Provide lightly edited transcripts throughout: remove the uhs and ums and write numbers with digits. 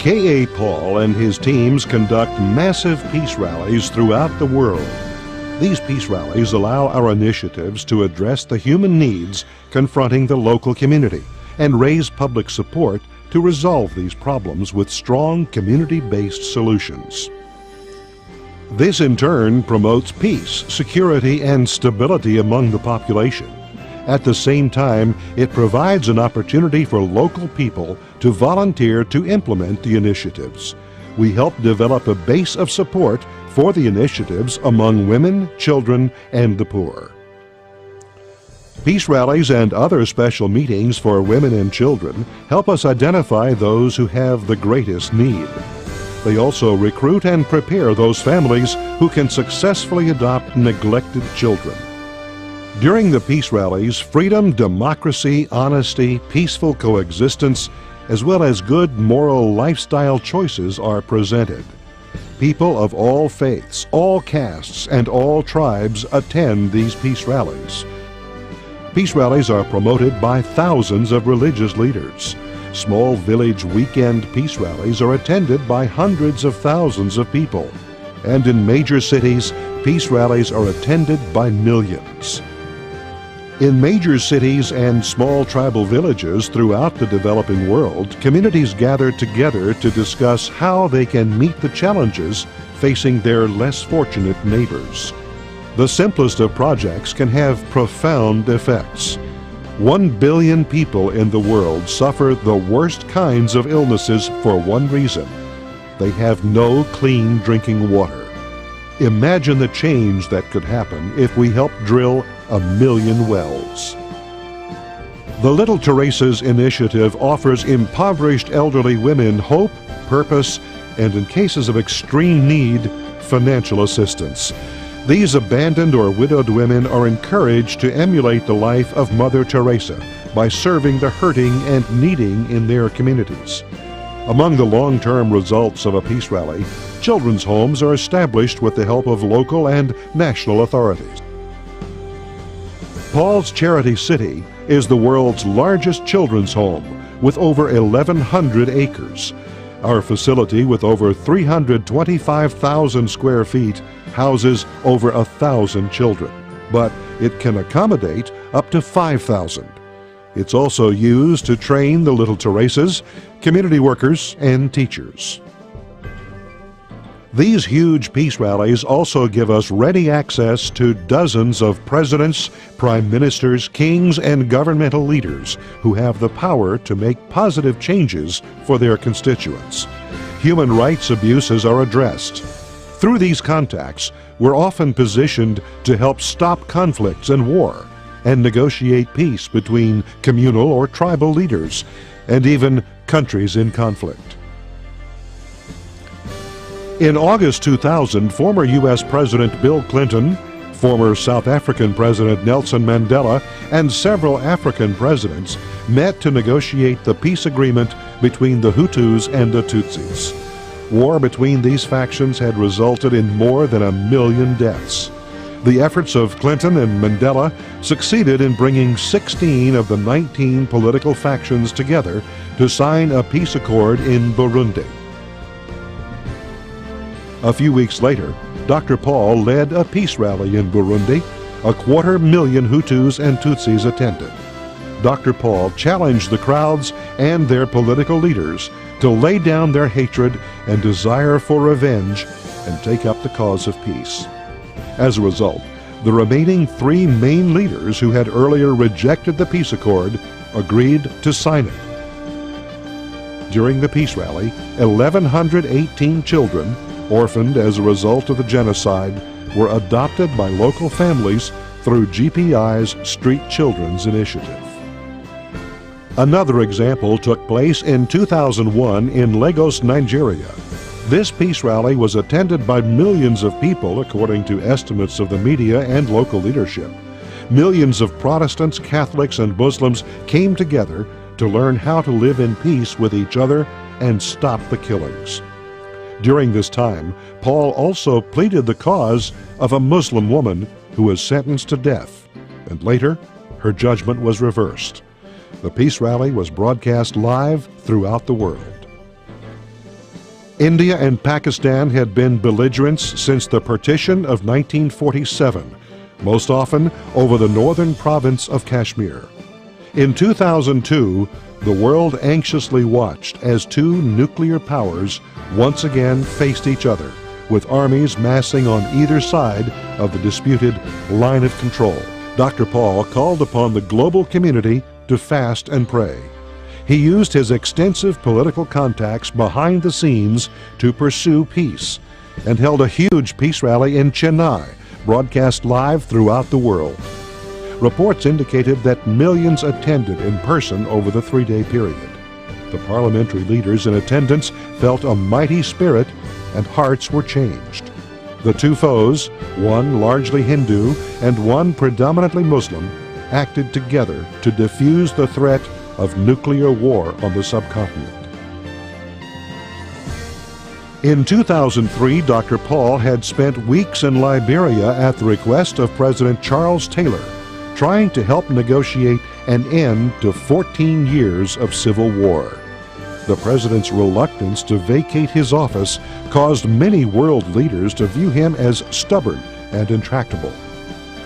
Paul and his teams conduct massive peace rallies throughout the world. These peace rallies allow our initiatives to address the human needs confronting the local community and raise public support to resolve these problems with strong community-based solutions. This in turn promotes peace, security, and stability among the population. At the same time, it provides an opportunity for local people to volunteer to implement the initiatives. We help develop a base of support for the initiatives among women, children, and the poor. Peace rallies and other special meetings for women and children help us identify those who have the greatest need. They also recruit and prepare those families who can successfully adopt neglected children. During the peace rallies, freedom, democracy, honesty, peaceful coexistence, as well as good moral lifestyle choices are presented. People of all faiths, all castes, and all tribes attend these peace rallies. Peace rallies are promoted by thousands of religious leaders. Small village weekend peace rallies are attended by hundreds of thousands of people. And in major cities, peace rallies are attended by millions. In major cities and small tribal villages throughout the developing world, communities gather together to discuss how they can meet the challenges facing their less fortunate neighbors. The simplest of projects can have profound effects. 1 billion people in the world suffer the worst kinds of illnesses for one reason: they have no clean drinking water. Imagine the change that could happen if we help drill 1 million wells. The Little Teresa's initiative offers impoverished elderly women hope, purpose, and in cases of extreme need, financial assistance. These abandoned or widowed women are encouraged to emulate the life of Mother Teresa by serving the hurting and needing in their communities. Among the long-term results of a peace rally, children's homes are established with the help of local and national authorities. Paul's Charity City is the world's largest children's home with over 1,100 acres. Our facility, with over 325,000 square feet, houses over 1,000 children, but it can accommodate up to 5,000. It's also used to train the Little Teresas, community workers, and teachers. These huge peace rallies also give us ready access to dozens of presidents, prime ministers, kings, and governmental leaders who have the power to make positive changes for their constituents. Human rights abuses are addressed. Through these contacts, we're often positioned to help stop conflicts and war and negotiate peace between communal or tribal leaders and even countries in conflict. In August 2000, former U.S. President Bill Clinton, former South African President Nelson Mandela, and several African presidents met to negotiate the peace agreement between the Hutus and the Tutsis. War between these factions had resulted in more than 1 million deaths. The efforts of Clinton and Mandela succeeded in bringing 16 of the 19 political factions together to sign a peace accord in Burundi. A few weeks later, Dr. Paul led a peace rally in Burundi. 250,000 Hutus and Tutsis attended. Dr. Paul challenged the crowds and their political leaders to lay down their hatred and desire for revenge and take up the cause of peace. As a result, the remaining 3 main leaders who had earlier rejected the peace accord agreed to sign it. During the peace rally, 1,118 children, orphaned as a result of the genocide, were adopted by local families through GPI's Street Children's Initiative. Another example took place in 2001 in Lagos, Nigeria. This peace rally was attended by millions of people, according to estimates of the media and local leadership. Millions of Protestants, Catholics, and Muslims came together to learn how to live in peace with each other and stop the killings. During this time, Paul also pleaded the cause of a Muslim woman who was sentenced to death, and later her judgment was reversed. The peace rally was broadcast live throughout the world. India and Pakistan had been belligerents since the partition of 1947, most often over the northern province of Kashmir. In 2002, the world anxiously watched as two nuclear powers once again faced each other, with armies massing on either side of the disputed line of control. Dr. Paul called upon the global community to fast and pray. He used his extensive political contacts behind the scenes to pursue peace, and held a huge peace rally in Chennai, broadcast live throughout the world. Reports indicated that millions attended in person over the three-day period. The parliamentary leaders in attendance felt a mighty spirit, and hearts were changed. The two foes, one largely Hindu and one predominantly Muslim, acted together to defuse the threat of nuclear war on the subcontinent. In 2003, Dr. Paul had spent weeks in Liberia at the request of President Charles Taylor, trying to help negotiate an end to 14 years of civil war. The president's reluctance to vacate his office caused many world leaders to view him as stubborn and intractable.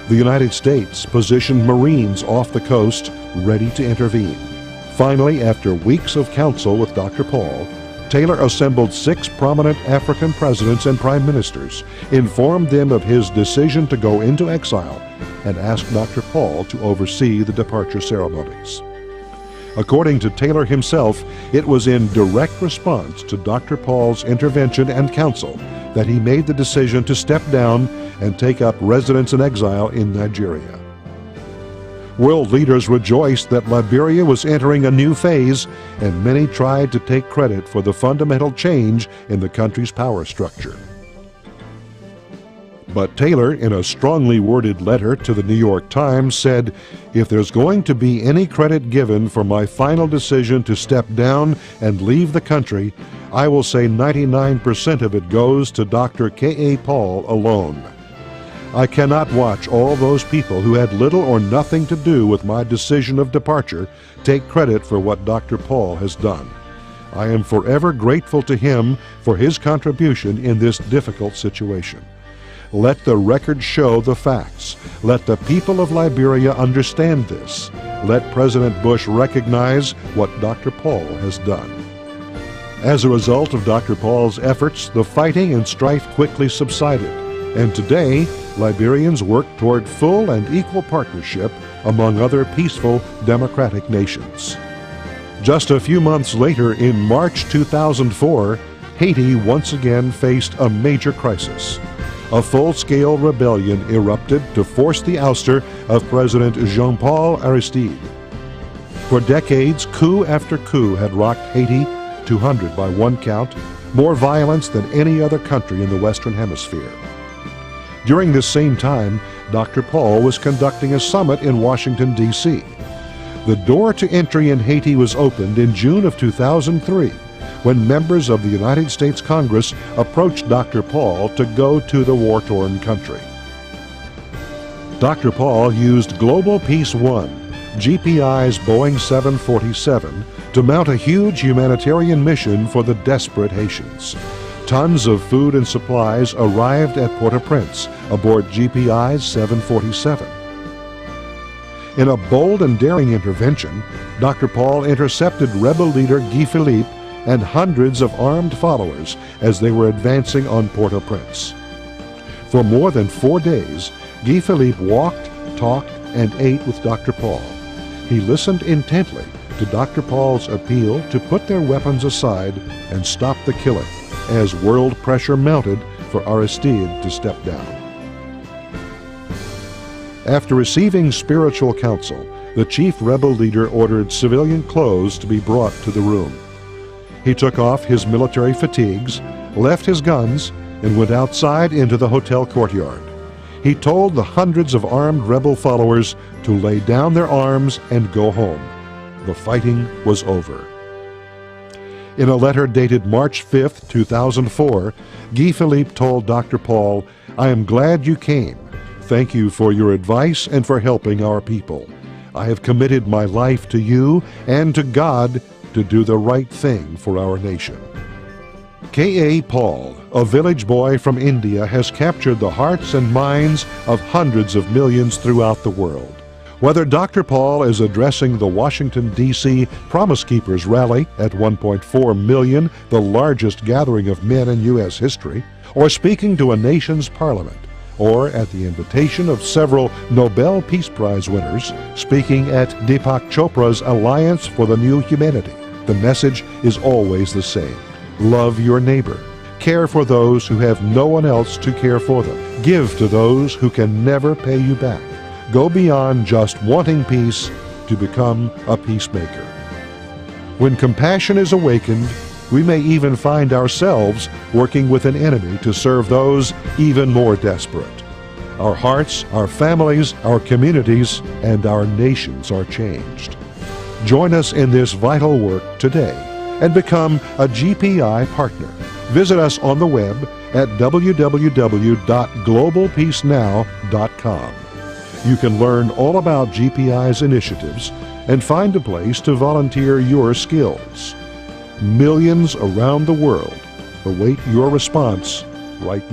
The United States positioned Marines off the coast, ready to intervene. Finally, after weeks of counsel with Dr. Paul, Taylor assembled 6 prominent African presidents and prime ministers, informed them of his decision to go into exile, and asked Dr. Paul to oversee the departure ceremonies. According to Taylor himself, it was in direct response to Dr. Paul's intervention and counsel that he made the decision to step down and take up residence in exile in Nigeria. World leaders rejoiced that Liberia was entering a new phase, and many tried to take credit for the fundamental change in the country's power structure. But Taylor, in a strongly worded letter to the New York Times, said, "If there's going to be any credit given for my final decision to step down and leave the country, I will say 99% of it goes to Dr. Paul alone. I cannot watch all those people who had little or nothing to do with my decision of departure take credit for what Dr. Paul has done. I am forever grateful to him for his contribution in this difficult situation. Let the record show the facts. Let the people of Liberia understand this. Let President Bush recognize what Dr. Paul has done." As a result of Dr. Paul's efforts, the fighting and strife quickly subsided, and today, Liberians work toward full and equal partnership among other peaceful democratic nations. Just a few months later, in March 2004, Haiti once again faced a major crisis. A full-scale rebellion erupted to force the ouster of President Jean-Paul Aristide. For decades, coup after coup had rocked Haiti, 200 by one count, more violence than any other country in the Western Hemisphere. During this same time, Dr. Paul was conducting a summit in Washington, D.C. The door to entry in Haiti was opened in June of 2003, when members of the United States Congress approached Dr. Paul to go to the war-torn country. Dr. Paul used Global Peace One, GPI's Boeing 747, to mount a huge humanitarian mission for the desperate Haitians. Tons of food and supplies arrived at Port-au-Prince aboard GPI's 747. In a bold and daring intervention, Dr. Paul intercepted rebel leader Guy Philippe and hundreds of armed followers as they were advancing on Port-au-Prince. For more than 4 days, Guy Philippe walked, talked, and ate with Dr. Paul. He listened intently to Dr. Paul's appeal to put their weapons aside and stop the killing, as world pressure mounted for Aristide to step down. After receiving spiritual counsel, the chief rebel leader ordered civilian clothes to be brought to the room. He took off his military fatigues, left his guns, and went outside into the hotel courtyard. He told the hundreds of armed rebel followers to lay down their arms and go home. The fighting was over. In a letter dated March 5, 2004, Guy Philippe told Dr. Paul, "I am glad you came. Thank you for your advice and for helping our people. I have committed my life to you and to God to do the right thing for our nation." Paul, a village boy from India, has captured the hearts and minds of hundreds of millions throughout the world. Whether Dr. Paul is addressing the Washington, D.C. Promise Keepers rally at 1.4 million, the largest gathering of men in U.S. history, or speaking to a nation's parliament, or at the invitation of several Nobel Peace Prize winners, speaking at Deepak Chopra's Alliance for the New Humanity, the message is always the same. Love your neighbor. Care for those who have no one else to care for them. Give to those who can never pay you back. Go beyond just wanting peace to become a peacemaker. When compassion is awakened, we may even find ourselves working with an enemy to serve those even more desperate. Our hearts, our families, our communities, and our nations are changed. Join us in this vital work today and become a GPI partner. Visit us on the web at www.globalpeacenow.com. You can learn all about GPI's initiatives and find a place to volunteer your skills. Millions around the world await your response right now.